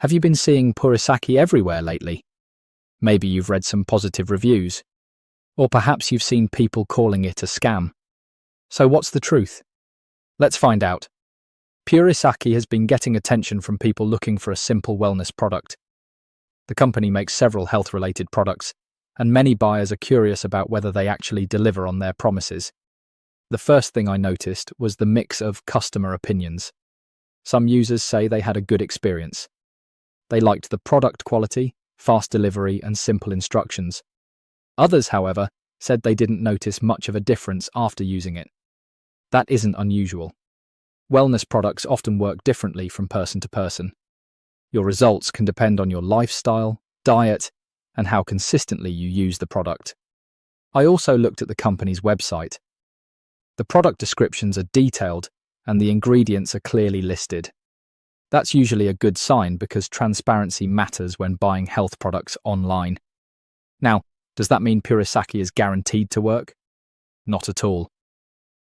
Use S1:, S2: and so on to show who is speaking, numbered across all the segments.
S1: Have you been seeing Purisaki everywhere lately? Maybe you've read some positive reviews. Or perhaps you've seen people calling it a scam. So what's the truth? Let's find out. Purisaki has been getting attention from people looking for a simple wellness product. The company makes several health-related products, and many buyers are curious about whether they actually deliver on their promises. The first thing I noticed was the mix of customer opinions. Some users say they had a good experience. They liked the product quality, fast delivery, and simple instructions. Others, however, said they didn't notice much of a difference after using it. That isn't unusual. Wellness products often work differently from person to person. Your results can depend on your lifestyle, diet, and how consistently you use the product. I also looked at the company's website. The product descriptions are detailed and the ingredients are clearly listed. That's usually a good sign because transparency matters when buying health products online. Now, does that mean Purisaki is guaranteed to work? Not at all.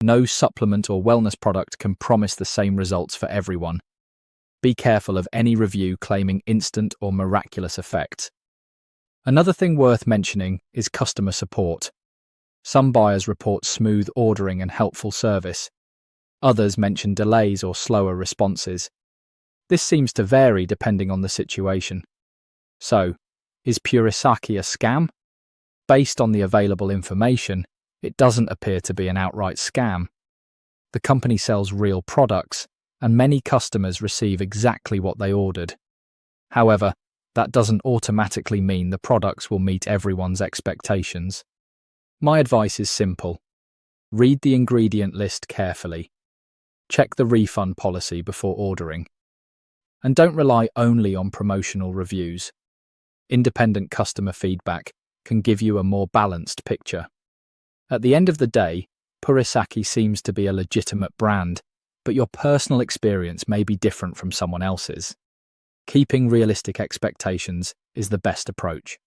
S1: No supplement or wellness product can promise the same results for everyone. Be careful of any review claiming instant or miraculous effects. Another thing worth mentioning is customer support. Some buyers report smooth ordering and helpful service. Others mention delays or slower responses. This seems to vary depending on the situation. So, is Purisaki a scam? Based on the available information, it doesn't appear to be an outright scam. The company sells real products, and many customers receive exactly what they ordered. However, that doesn't automatically mean the products will meet everyone's expectations. My advice is simple. Read the ingredient list carefully. Check the refund policy before ordering. And don't rely only on promotional reviews. Independent customer feedback can give you a more balanced picture. At the end of the day, Purisaki seems to be a legitimate brand, but your personal experience may be different from someone else's. Keeping realistic expectations is the best approach.